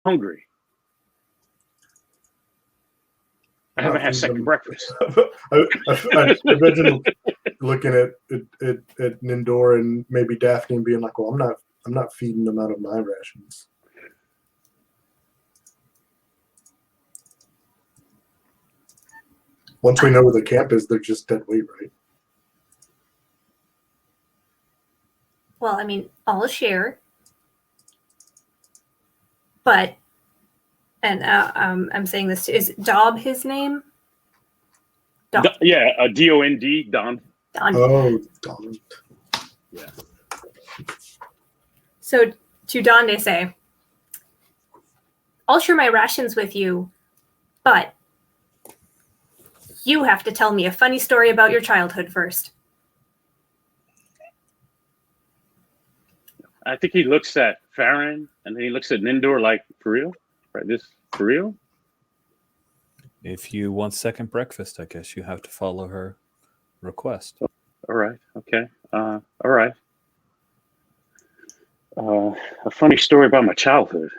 hungry. I haven't had second breakfast. I imagine looking at Nindor and maybe Daphne and being like, "Well, I'm not feeding them out of my rations." Once we know where the camp is, they're just dead weight, right? Well, I mean, I'll share, but, and I'm saying this too, is Dob his name? Dond. Yeah, D-O-N-D, Dond. Oh, Dond. Yeah. So to Don they say, I'll share my rations with you, but you have to tell me a funny story about your childhood first. I think he looks at Farron and then he looks at Nindor like, for real? Right? This for real? If you want second breakfast, I guess you have to follow her request. All right. Okay. All right. A funny story about my childhood.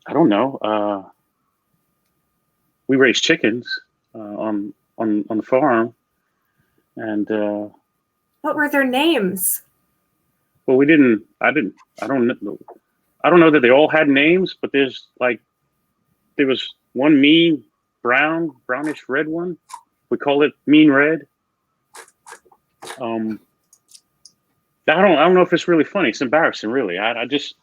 I don't know. We raised chickens on the farm, and what were their names? Well, we didn't. I don't know that they all had names, but there was one mean brownish red one. We call it Mean Red. I don't know if it's really funny. It's embarrassing, really. I just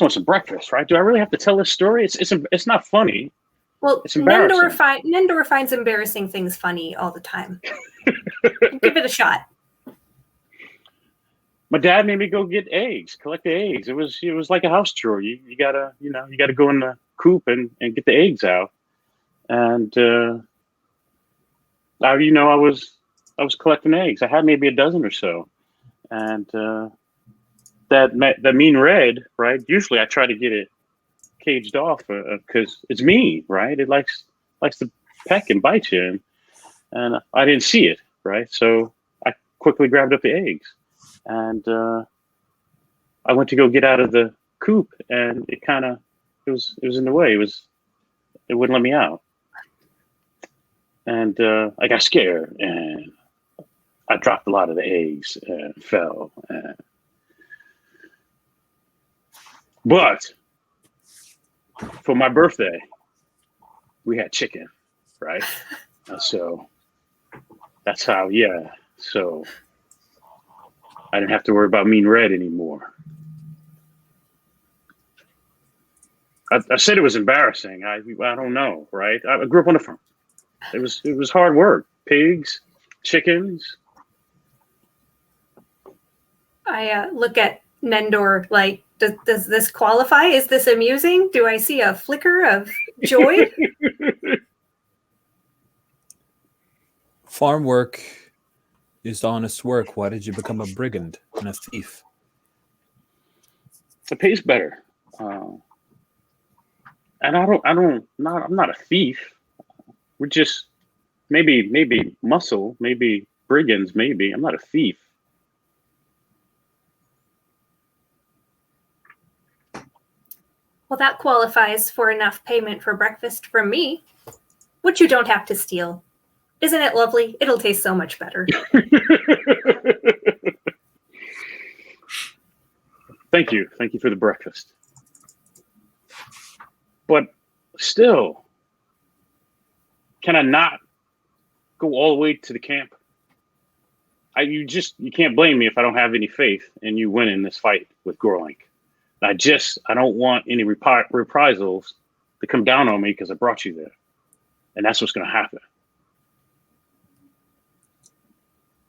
want some breakfast, right? Do I really have to tell this story? It's not funny. Well, it's embarrassing. Nindor finds embarrassing things funny all the time. Give it a shot. My dad made me go get eggs, collect the eggs. It was like a house chore. You gotta go in the coop and get the eggs out. And I was collecting eggs. I had maybe a dozen or so. And that Mean Red, right? Usually I try to get it caged off because it's mean, right? It likes to peck and bite you, and I didn't see it, right? So I quickly grabbed up the eggs, and I went to go get out of the coop, and it was in the way. It wouldn't let me out, and I got scared, and I dropped a lot of the eggs and fell. But for my birthday, we had chicken, right? So that's how, yeah. So I didn't have to worry about Mean Red anymore. I said it was embarrassing. I don't know, right? I grew up on a farm. It was hard work. Pigs, chickens. I look at Nindor like, does this qualify? Is this amusing? Do I see a flicker of joy? Farm work is honest work. Why did you become a brigand and a thief? It pays better. And I'm not a thief. We're just maybe muscle, maybe brigands, maybe. I'm not a thief. Well, that qualifies for enough payment for breakfast from me, which you don't have to steal. Isn't it lovely? It'll taste so much better. Thank you. Thank you for the breakfast. But still, can I not go all the way to the camp? You can't blame me if I don't have any faith in you winning this fight with Gorlink. I don't want any reprisals to come down on me because I brought you there. And that's what's going to happen.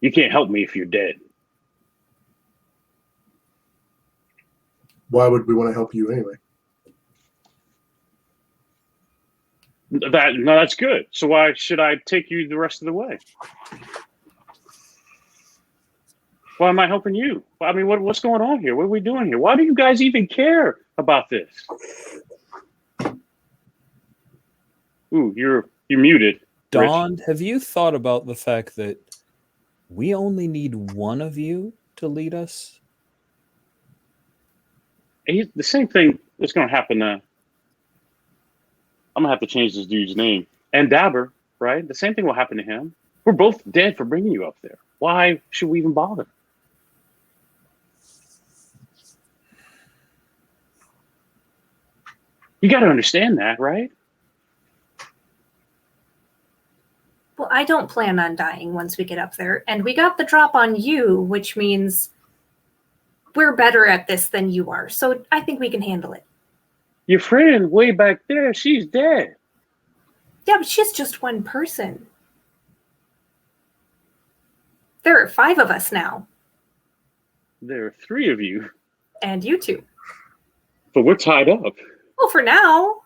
You can't help me if you're dead. Why would we want to help you anyway? That's good. So why should I take you the rest of the way? Why am I helping you? I mean, what's going on here? What are we doing here? Why do you guys even care about this? Ooh, you're muted. Don, have you thought about the fact that we only need one of you to lead us? The same thing is going to happen. I'm going to have to change this dude's name. And Dabber, right? The same thing will happen to him. We're both dead for bringing you up there. Why should we even bother? You got to understand that, right? Well, I don't plan on dying once we get up there. And we got the drop on you, which means we're better at this than you are. So I think we can handle it. Your friend way back there, she's dead. Yeah, but she's just one person. There are 5 of us now. There are 3 of you. And you 2. But we're tied up. Well, for now.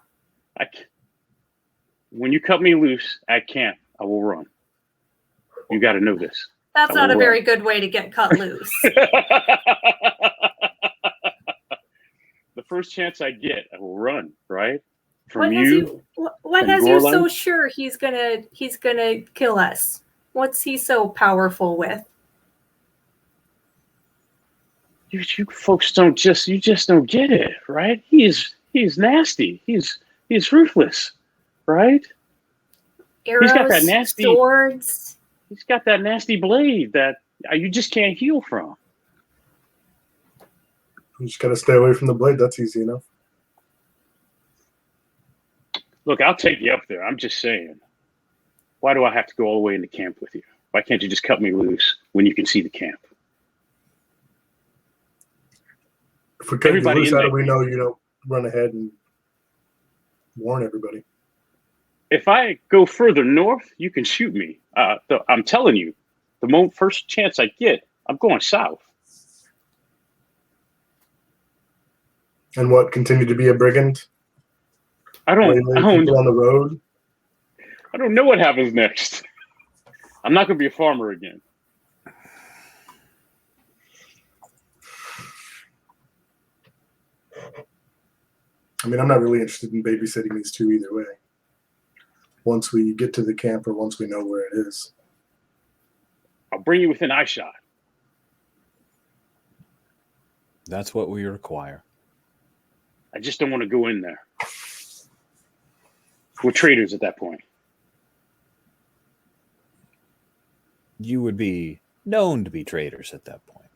When you cut me loose at camp, I will run. You got to know this. That's not a very good way to get cut loose. The first chance I get, I will run, right? What has you so sure he's gonna kill us? What's he so powerful with? You folks you just don't get it, right? He's nasty. He's ruthless, right? Arrows, he's got that nasty swords. He's got that nasty blade that you just can't heal from. You just gotta stay away from the blade. That's easy enough. Look, I'll take you up there. I'm just saying. Why do I have to go all the way into camp with you? Why can't you just cut me loose when you can see the camp? If we cut you loose, how do we know you don't run ahead and warn everybody? If I go further north, you can shoot me. I'm telling you, the first chance I get, I'm going south. And what? Continue to be a brigand? I don't people on the road. I don't know what happens next. I'm not going to be a farmer again. I mean, I'm not really interested in babysitting these 2 either way. Once we get to the camp or once we know where it is. I'll bring you within eyeshot. That's what we require. I just don't want to go in there. We're traitors at that point. You would be known to be traitors at that point.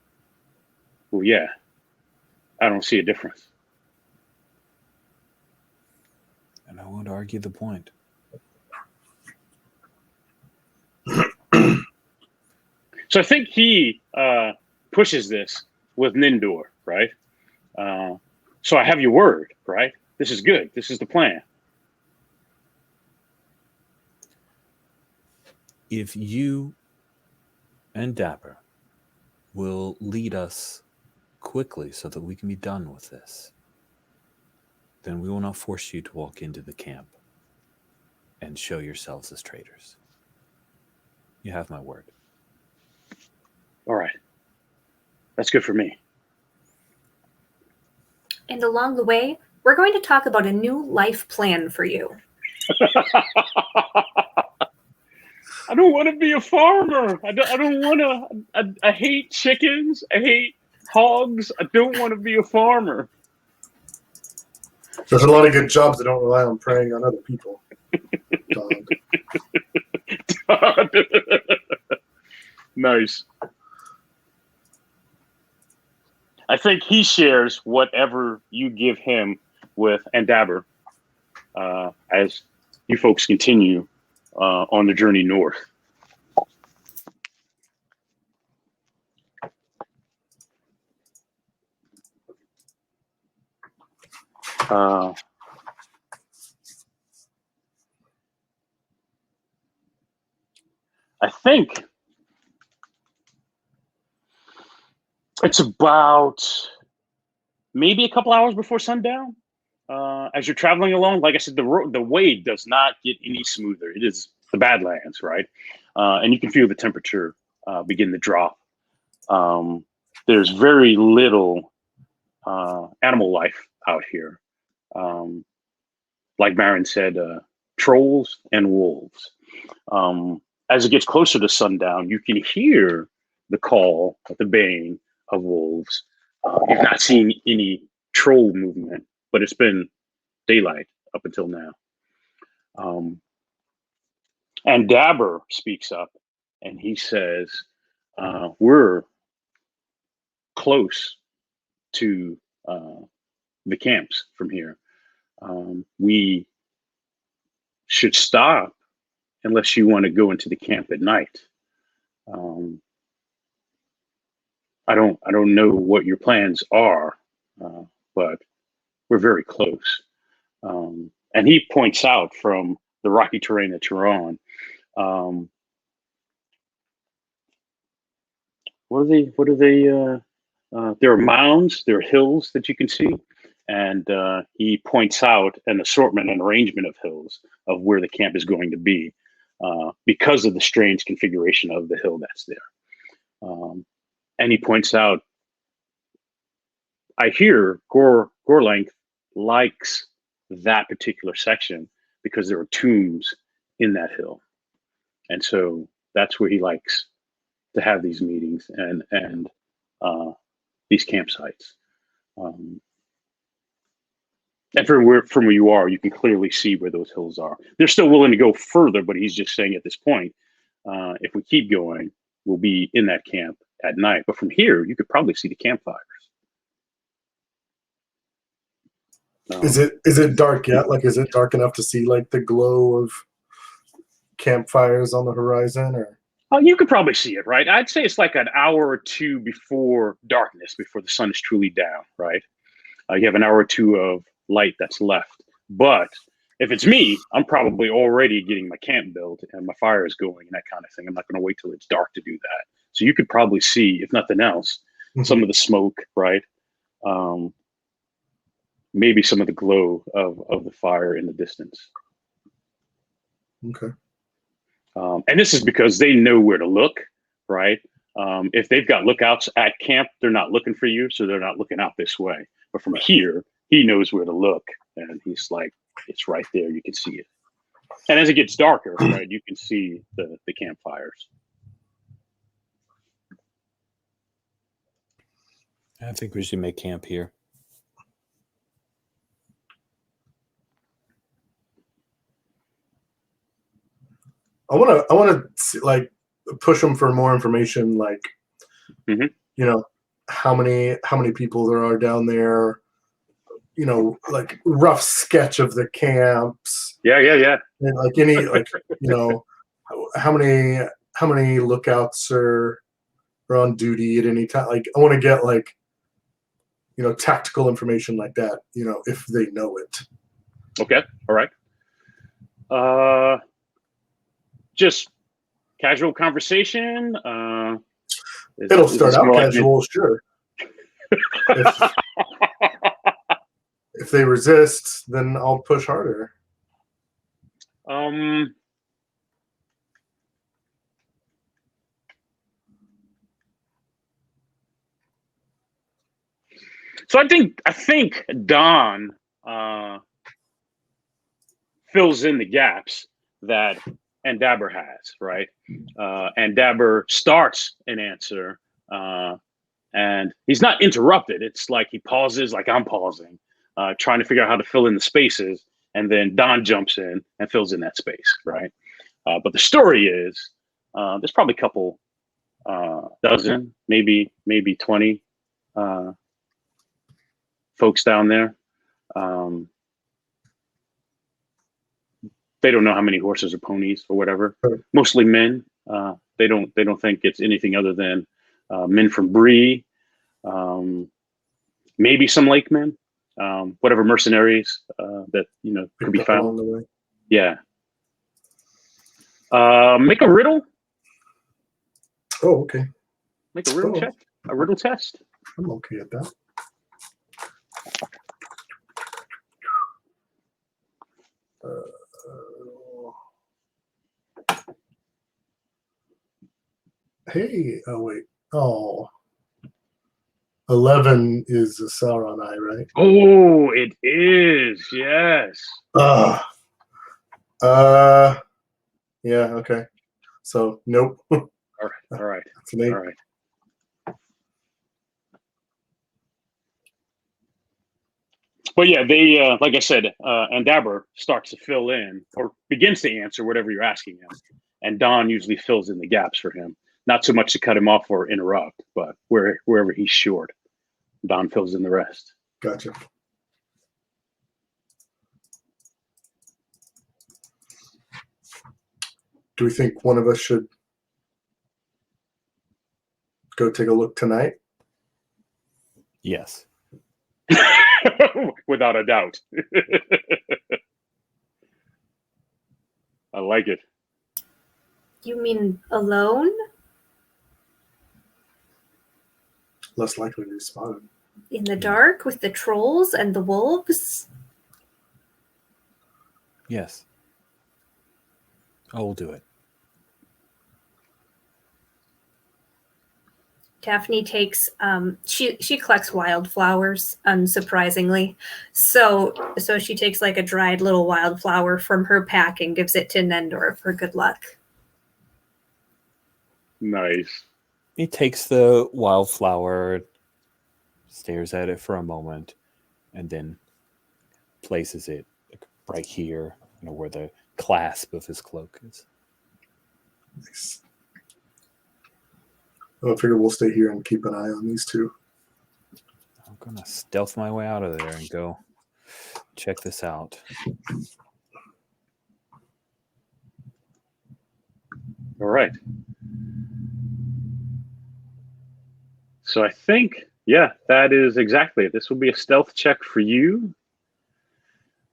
Well, yeah. I don't see a difference. And I won't argue the point. So I think he pushes this with Nindor, right? So I have your word, right? This is good. This is the plan. If you and Dapper will lead us quickly so that we can be done with this, then we will not force you to walk into the camp and show yourselves as traitors. You have my word. All right. That's good for me. And along the way, we're going to talk about a new life plan for you. I don't want to be a farmer. I don't want to. I hate chickens. I hate hogs. I don't want to be a farmer. There's a lot of good jobs that don't rely on preying on other people. Nice. I think he shares whatever you give him with Andabber as you folks continue on the journey north. I think it's about maybe a couple hours before sundown. As you're traveling along, like I said, the way does not get any smoother. It is the Badlands, right? And you can feel the temperature begin to drop. There's very little animal life out here. Like Marin said, trolls and wolves. As it gets closer to sundown, you can hear the call, the baying of wolves. You've not seen any patrol movement, but it's been daylight up until now. And Dabber speaks up, and he says, we're close to the camps from here. We should stop unless you want to go into the camp at night. I don't know what your plans are, but we're very close. And he points out from the rocky terrain that you're on. What are they? There are mounds, there are hills that you can see, and he points out an assortment and arrangement of hills of where the camp is going to be, because of the strange configuration of the hill that's there. And he points out, I hear Gorlank likes that particular section because there are tombs in that hill, and so that's where he likes to have these meetings and these campsites. And from where you are, you can clearly see where those hills are. They're still willing to go further, but he's just saying at this point, if we keep going, we'll be in that camp at night. But from here, you could probably see the campfires. Is it dark yet? Like, is it dark enough to see like the glow of campfires on the horizon, or? Oh, you could probably see it, right? I'd say it's like an hour or two before darkness, before the sun is truly down, right? You have an hour or two of light that's left. But if it's me, I'm probably already getting my camp built and my fire is going and that kind of thing. I'm not going to wait till it's dark to do that. So you could probably see, if nothing else, some of the smoke, right? Maybe some of the glow of the fire in the distance. Okay. And this is because they know where to look, right? If they've got lookouts at camp, they're not looking for you, so they're not looking out this way. But from here, he knows where to look, and he's like, it's right there. You can see it. And as it gets darker, right, you can see the campfires. I think we should make camp here. I want to like push them for more information, like, you know, how many people there are down there, you know, like rough sketch of the camps. Yeah. And like any, like, you know, how many lookouts are on duty at any time. Like, I want to get like, you know, tactical information like that, you know, if they know it. Okay. All right. Just casual conversation. It'll start out casual, sure. If they resist, then I'll push harder. So I think Don fills in the gaps that Dabber has, right? And Dabber starts an answer, and he's not interrupted. It's like he pauses, like I'm pausing, trying to figure out how to fill in the spaces, and then Don jumps in and fills in that space, right? But the story is, there's probably a couple dozen, maybe 20 folks down there. They don't know how many horses or ponies or whatever. Mostly men. They don't think it's anything other than men from Bree. Maybe some lake men. Whatever mercenaries that could be found. Yeah. Make a riddle. Oh, okay. Make a riddle check. A riddle test. I'm okay at that. Hey, oh wait. Oh. 11 is a Sauron eye, right? Oh, it is. Yes. Yeah, okay. So, nope. All right. That's an 8. All right. But yeah, they like I said, Endeavor starts to fill in or begins to answer whatever you're asking him, and Don usually fills in the gaps for him. Not so much to cut him off or interrupt, but wherever he's short, Don fills in the rest. Gotcha. Do we think one of us should go take a look tonight? Yes. Without a doubt. I like it. You mean alone? Less likely to be spotted. In the dark with the trolls and the wolves? Yes. I will do it. Daphne takes she collects wildflowers, unsurprisingly. So she takes like a dried little wildflower from her pack and gives it to Nendor for good luck. Nice. He takes the wildflower, stares at it for a moment, and then places it right here, where the clasp of his cloak is. Nice. I figure we'll stay here and keep an eye on these two. I'm gonna stealth my way out of there and go check this out. All right. So I think, yeah, that is exactly it. This will be a stealth check for you.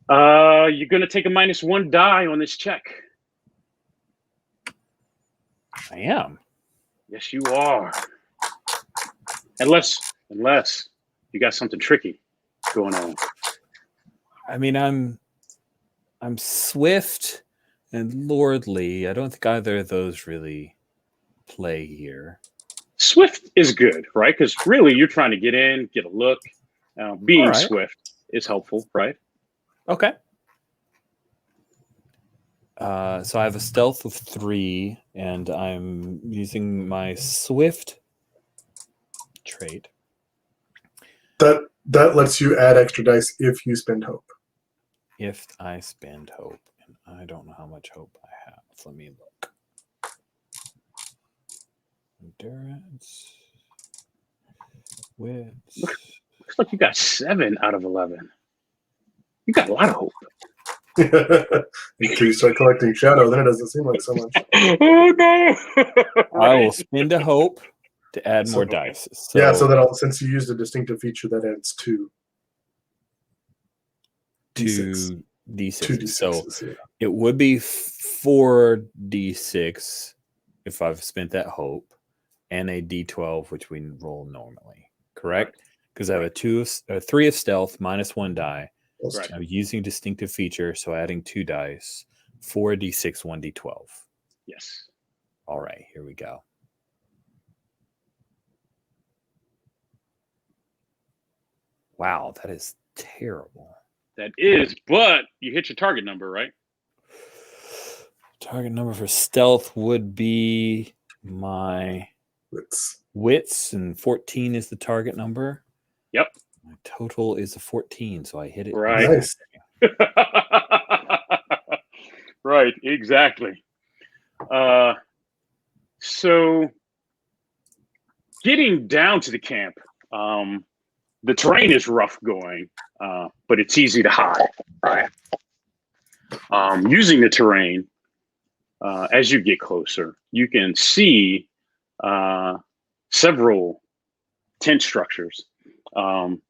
You're going to take a -1 die on this check. I am. Yes, you are. Unless you got something tricky going on. I mean, I'm swift and lordly. I don't think either of those really play here. Swift is good, right? Because really, you're trying to get in, get a look. Being right. swift is helpful, right? Okay. So I have a stealth of 3, and I'm using my swift trait. That lets you add extra dice if you spend hope. If I spend hope, and I don't know how much hope I have. Let me look. Endurance. Wits. Looks like you got 7 out of 11. You got a lot of hope. Until you start collecting shadow, then it doesn't seem like so much. Oh no! I will spend a hope to add more dice. So, yeah, so that since you used a distinctive feature, that adds 2. 2 D6. 2 D6. So it would be 4 D6 if I've spent that hope, and a D12, which we roll normally. Correct? Because I have a 3 of stealth, -1 die. Right. I'm using distinctive feature, so adding 2 dice. 4 D6, 1 D12. Yes. All right, here we go. Wow, that is terrible. That is, but you hit your target number, right? Target number for stealth would be my wits, and 14 is the target number. Yep. My total is a 14, so I hit it. Right. Nice. Right, exactly. So getting down to the camp, the terrain is rough going, but it's easy to hide, right? Using the terrain, as you get closer, you can see several tent structures.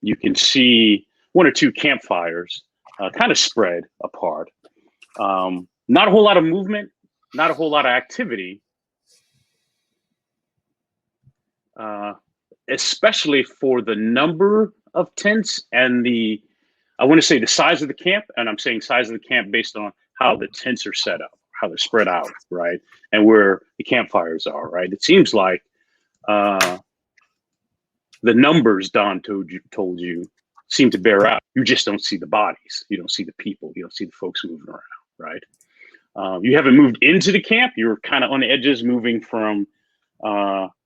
You can see 1 or 2 campfires kind of spread apart. Not a whole lot of movement, not a whole lot of activity, especially for the number of tents and I want to say the size of the camp, and I'm saying size of the camp based on how the tents are set up, how they're spread out, right? And where the campfires are, right? It seems like the numbers Don told you seem to bear out. You just don't see the bodies. You don't see the people. You don't see the folks moving around, right? You haven't moved into the camp. You're kind of on the edges, moving from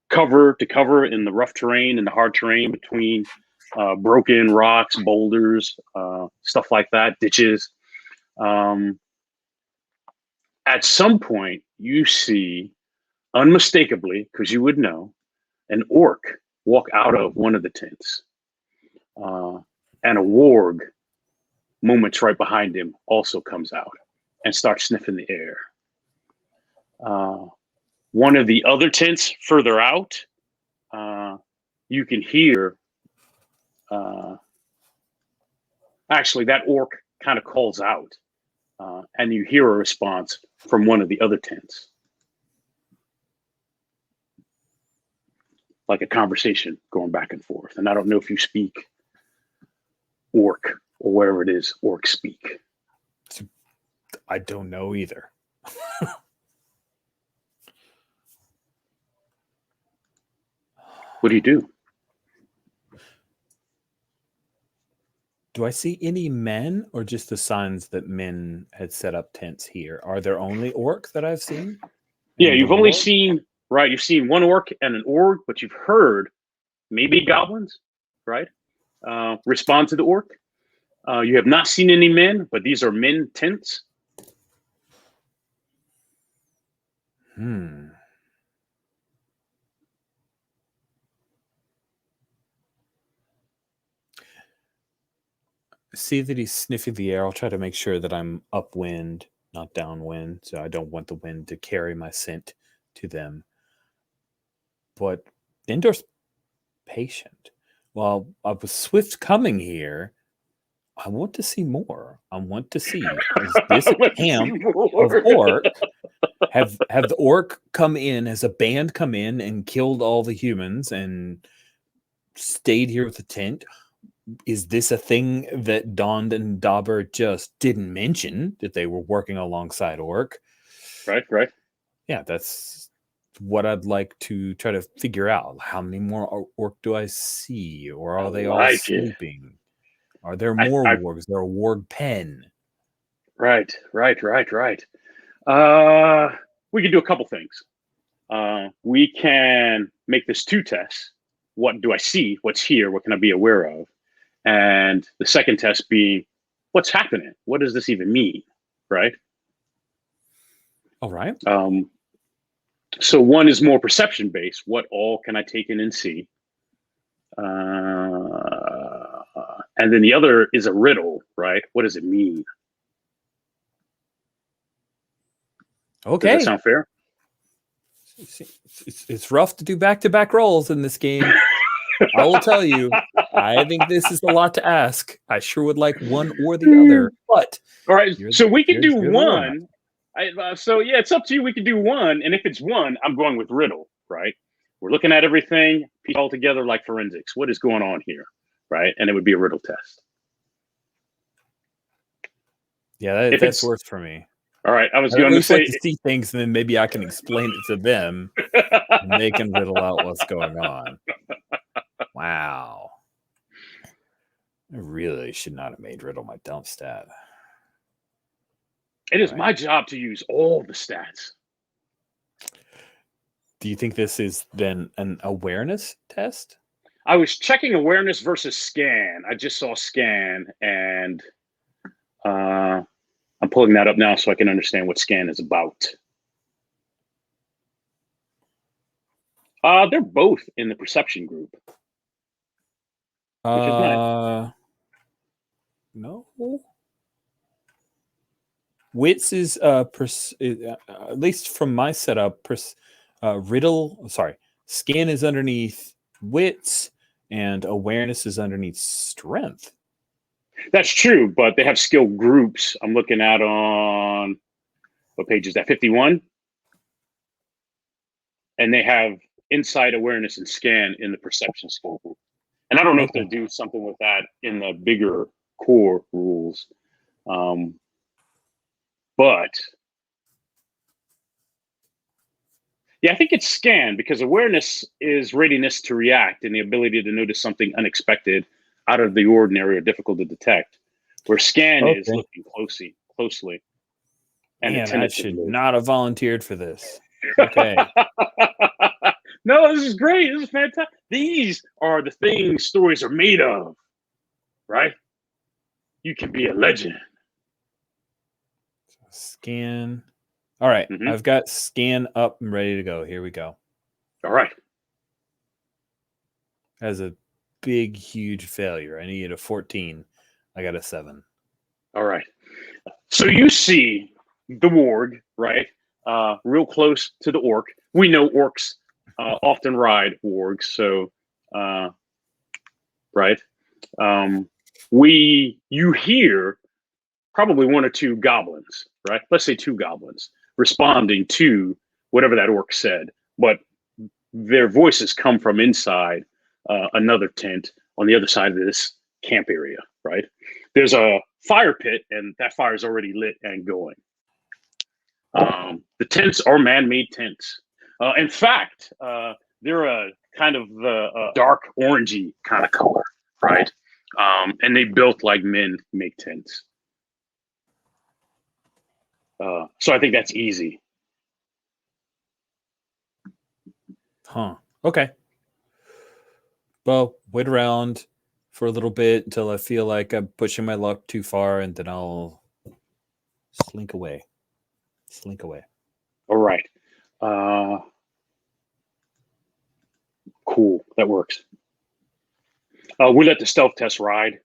cover to cover in the rough terrain and the hard terrain between broken rocks, boulders, stuff like that, ditches. At some point, you see, unmistakably, because you would know, an orc walk out of one of the tents. And a warg, moments right behind him, also comes out and starts sniffing the air. One of the other tents further out, you can hear, actually, that orc kind of calls out, and you hear a response from one of the other tents. Like a conversation going back and forth. And I don't know if you speak orc or wherever it is orcs speak. I don't know either. What do you do? Do I see any men or just the signs that men had set up tents here? Are there only orc that I've seen? Yeah, you've only seen, right, you've seen one orc and an orc, but you've heard maybe goblins, right, respond to the orc. You have not seen any men, but these are men tents. See that he's sniffing the air. I'll try to make sure that I'm upwind, not downwind. So I don't want the wind to carry my scent to them. But Endor's patient. While I was swift coming here, I want to see more. I want to see, is this a camp of orc? Have the orc come in, has a band come in and killed all the humans and stayed here with the tent? Is this a thing that Dond and Dauber just didn't mention, that they were working alongside orc? Right. Yeah, that's what I'd like to try to figure out. How many more orc do I see? Or are they all sleeping? Are there more wargs? Is there a warg pen? Right. We can do a couple things. We can make this 2 tests. What do I see? What's here? What can I be aware of? And the second test being, what's happening? What does this even mean? Right? All right. So one is more perception based. What all can I take in and see? And then the other is a riddle, right? What does it mean? Okay. Does that sound fair? It's rough to do back-to-back rolls in this game. I will tell you, I think this is a lot to ask. I sure would like one or the other. But all right, so we can do one. So yeah, it's up to you. We can do one, and if it's one, I'm going with riddle, right? We're looking at everything, piece all together like forensics. What is going on here, right? And it would be a riddle test. Yeah, that's worse for me. All right, I was going to say like to see things, and then maybe I can explain it to them, and they can riddle out what's going on. Wow, I really should not have made riddle my dump stat. It is my job to use all the stats. Do you think this is then an awareness test? I was checking awareness versus scan. I just saw scan, and I'm pulling that up now so I can understand what scan is about. They're both in the perception group. Which is nice. No. Wits is at least from my setup. Scan is underneath wits, and awareness is underneath strength. That's true, but they have skill groups. I'm looking at on what page is that? 51, and they have insight, awareness, and scan in the perception skill group. And I don't know if they'll do something with that in the bigger core rules. But yeah, I think it's scan because awareness is readiness to react and the ability to notice something unexpected, out of the ordinary, or difficult to detect. Where scan is looking closely. And man, I should not have volunteered for this. Okay. No, this is great. This is fantastic. These are the things stories are made of, right? You can be a legend. Scan. All right. Mhm. I've got scan up and ready to go. Here we go. All right. As a big, huge failure. I need a 14. I got a 7. All right. So you see the warg, right? Real close to the orc. We know orcs often ride wargs, so right. You hear probably one or two goblins, right? Let's say 2 goblins responding to whatever that orc said, but their voices come from inside another tent on the other side of this camp area, right? There's a fire pit, and that fire is already lit and going. The tents are man-made tents. In fact, they're a kind of the dark orangey kind of color, right? And they built like men make tents. So I think that's easy. Huh. Okay. Well, wait around for a little bit until I feel like I'm pushing my luck too far, and then I'll slink away. Slink away. All right. Cool. That works. We let the stealth test ride.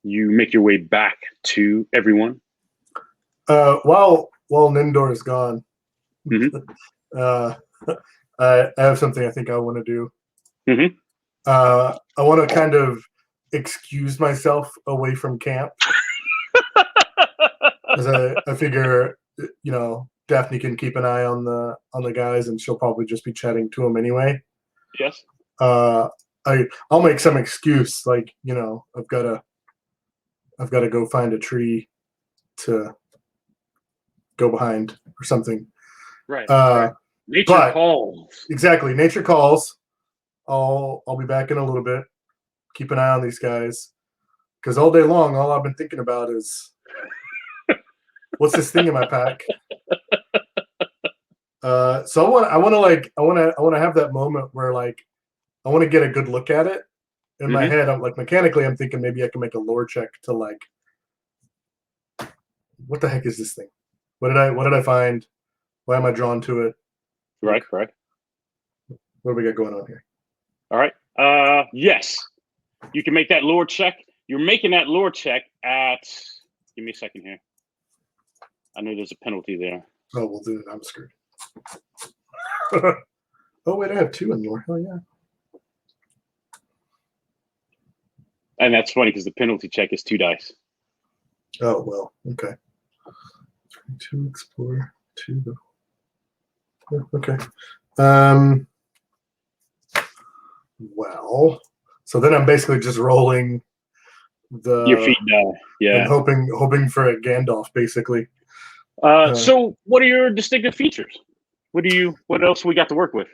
You make your way back to everyone. While Nindor is gone, Mhm. I have something I think I want to do. Mhm. I want to kind of excuse myself away from camp. Because I figure, Daphne can keep an eye on the guys, and she'll probably just be chatting to them anyway. Yes. I'll make some excuse, like, I've got to go find a tree to go behind or something. Right. Right. Nature calls. Exactly, nature calls. I'll be back in a little bit. Keep an eye on these guys, because all day long, all I've been thinking about is what's this thing in my pack. So I want to have that moment where, like, I want to get a good look at it. In my head, I'm like, mechanically, I'm thinking maybe I can make a lore check to, like, what the heck is this thing? What did I find? Why am I drawn to it? Right. Right. What do we got going on here? All right. Yes, you can make that lore check. You're making that lore check at. Give me a second here. I know there's a penalty there. Oh, well, then I'm screwed. Oh wait, I have 2 in lore. Hell yeah. And that's funny because the penalty check is 2 dice. Oh well, okay. 2 explore, 2 go. Okay. Well, so then I'm basically just rolling Your feet die. Yeah. And hoping for a Gandalf, basically. So what are your distinctive features? What else we got to work with?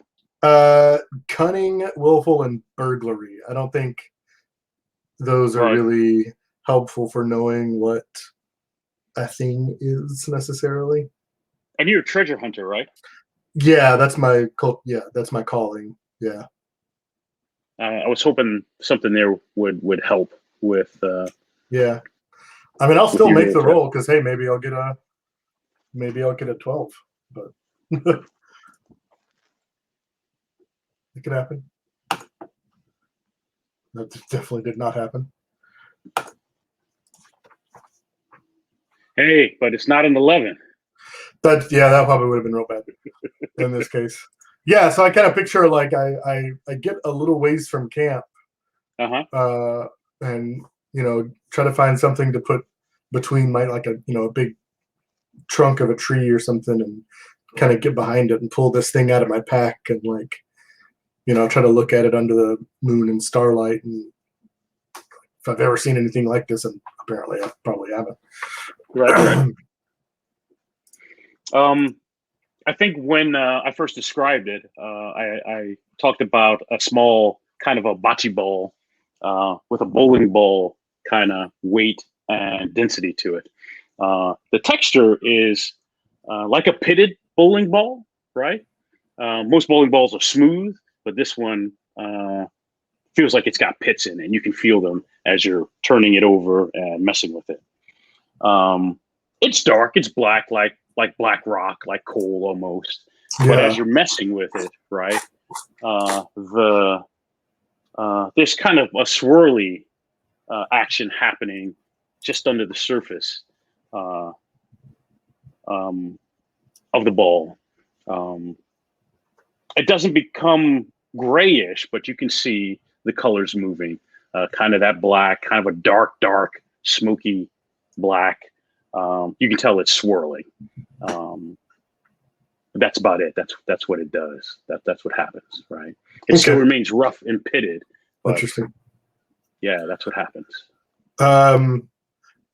Cunning, willful, and burglary. I don't think those are really helpful for knowing what a thing is necessarily. And you're a treasure hunter, right? Yeah, that's my calling. Yeah. I was hoping something there would help with. Yeah, I mean, I'll still make the roll because, hey, maybe I'll get a 12, but it could happen. That definitely did not happen. Hey, but it's not an 11. That probably would have been real bad in this case. Yeah, so I kind of picture, like, I get a little ways from camp, and try to find something to put between my, like, a big trunk of a tree or something, and kind of get behind it and pull this thing out of my pack and, like, try to look at it under the moon and starlight, and if I've ever seen anything like this, and apparently I probably haven't. Right. I think when I first described it, I talked about a small kind of a bocce ball with a bowling ball kind of weight and density to it. The texture is like a pitted bowling ball, right? Most bowling balls are smooth, but this one feels like it's got pits in it, and you can feel them as you're turning it over and messing with it. It's dark, it's black, like black rock, like coal almost. Yeah. But as you're messing with it, right, there's kind of a swirly action happening just under the surface of the ball. It doesn't become grayish, but you can see the colors moving. Kind of that black, kind of a dark, smoky black. You can tell it's swirling. That's about it. That's what it does. That's what happens, right? It still remains rough and pitted. Interesting. Yeah, that's what happens. I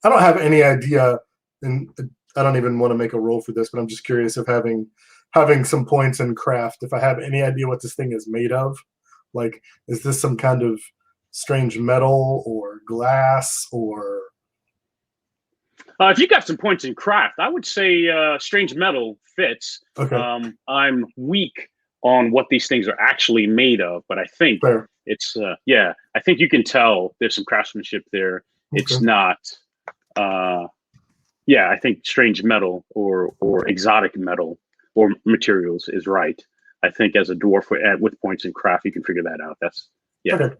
don't have any idea, and I don't even want to make a roll for this, but I'm just curious if having some points in craft, if I have any idea what this thing is made of. Like, is this some kind of strange metal or glass or? If you got some points in craft, I would say strange metal fits. Okay. I'm weak on what these things are actually made of, but I think it's I think you can tell there's some craftsmanship there. Okay. It's not I think strange metal or exotic metal or materials is right. I think as a dwarf with points in craft, you can figure that out. Okay.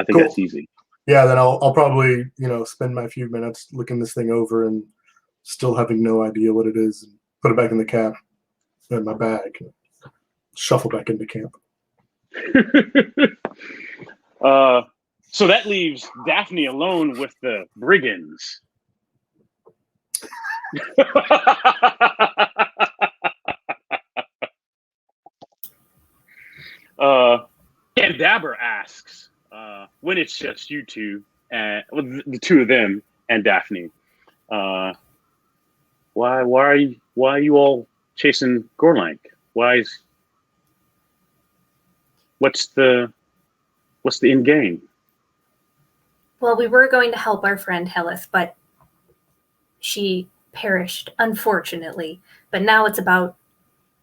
I think that's easy. Yeah, then I'll probably, spend my few minutes looking this thing over and still having no idea what it is, and put it back in the cap in my bag, shuffle back into camp. So that leaves Daphne alone with the brigands. And Dabber asks, when it's just you two, and the two of them and Daphne, why are you all chasing Gorlank? What's the end game? Well, we were going to help our friend Helith, but she perished, unfortunately. But now it's about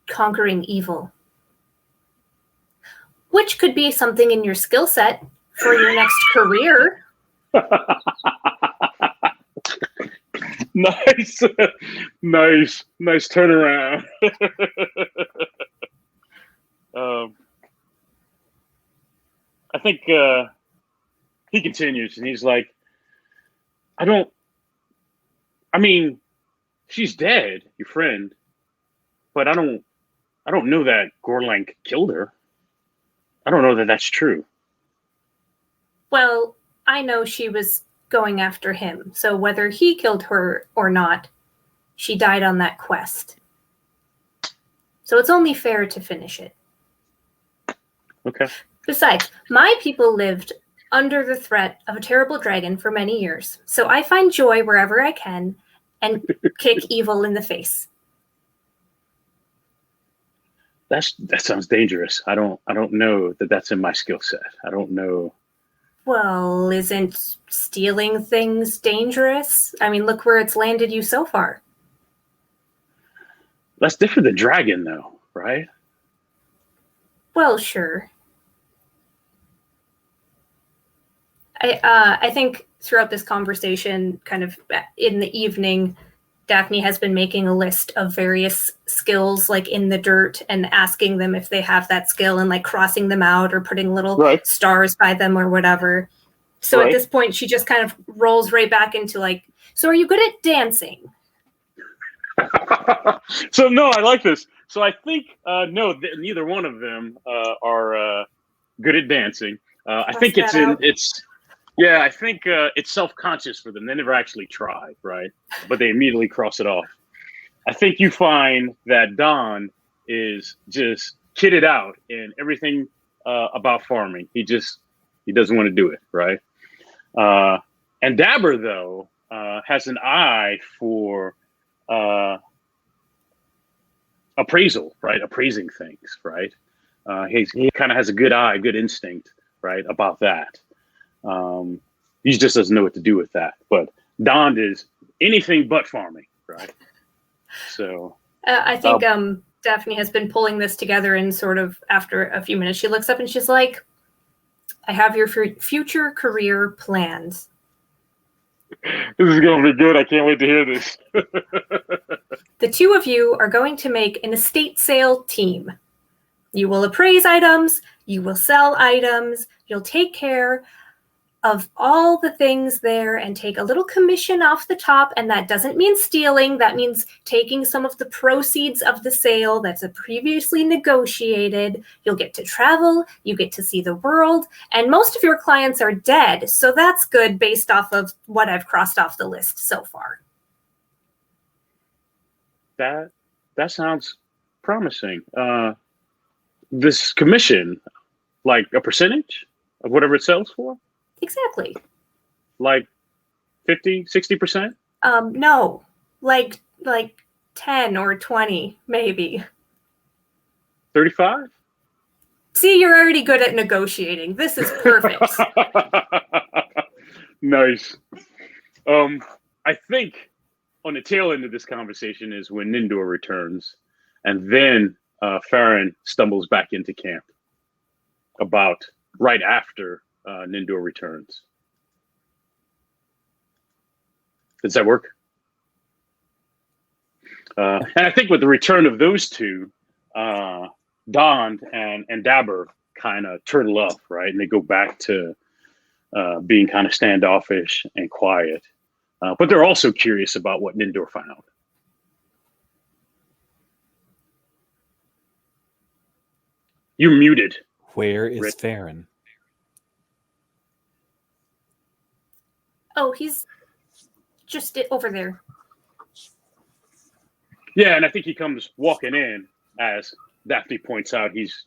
conquering evil, which could be something in your skill set for your next career. Nice turnaround. I think he continues, and he's like, she's dead, your friend, but I don't know that Gorlank killed her. I don't know that that's true. Well, I know she was going after him, so whether he killed her or not, she died on that quest. So it's only fair to finish it. Okay. Besides, my people lived under the threat of a terrible dragon for many years, so I find joy wherever I can and kick evil in the face. That sounds dangerous. I don't know that that's in my skill set. I don't know. Well, isn't stealing things dangerous? I mean, look where it's landed you so far. That's different than dragon, though, right? Well, sure. I think throughout this conversation, kind of in the evening, Daphne has been making a list of various skills, like in the dirt, and asking them if they have that skill and like crossing them out or putting little stars by them or whatever. So at this point, she just kind of rolls right back into like, so are you good at dancing? So no, I like this. So I think, no, neither one of them are good at dancing. I think I think it's self-conscious for them. They never actually try, right? But they immediately cross it off. I think you find that Don is just kitted out in everything about farming. He doesn't want to do it, right? And Dabber, though, has an eye for appraisal, right? Appraising things, right? He kind of has a good eye, good instinct, right, about that. He just doesn't know what to do with that. But Don is anything but farming, right? So I think Daphne has been pulling this together, and sort of after a few minutes, she looks up and she's like, I have your future career plans. This is going to be good. I can't wait to hear this. The two of you are going to make an estate sale team. You will appraise items, you will sell items, you'll take care of all the things there and take a little commission off the top. And that doesn't mean stealing. That means taking some of the proceeds of the sale that's previously negotiated. You'll get to travel, you get to see the world, and most of your clients are dead. So that's good based off of what I've crossed off the list so far. That sounds promising. This commission, like a percentage of whatever it sells for? Exactly. Like 50, 60%? No, like 10 or 20, maybe. 35? See, you're already good at negotiating. This is perfect. Nice. I think on the tail end of this conversation is when Nindor returns, and then Farron stumbles back into camp about right after Nindor returns. Does that work? And I think with the return of those two, Don and Dabber kind of turtle up, right? And they go back to being kind of standoffish and quiet. But they're also curious about what Nindor found. You're muted. Where is Rick. Farron? Oh, he's just over there. Yeah, and I think he comes walking in as Daphne points out he's,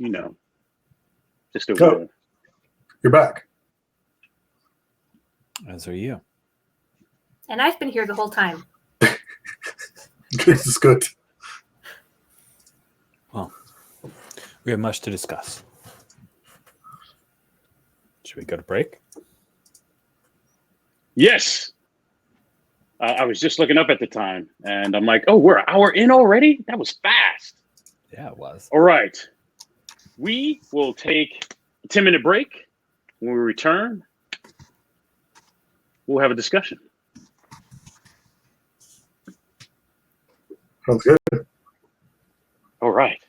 just over there. You're back. As are you. And I've been here the whole time. This is good. Well, we have much to discuss. Should we go to break? Yes. I was just looking up at the time, and I'm like, oh, we're an hour in already? That was fast. Yeah, it was. All right. We will take a 10-minute break. When we return, we'll have a discussion. Sounds good. All right.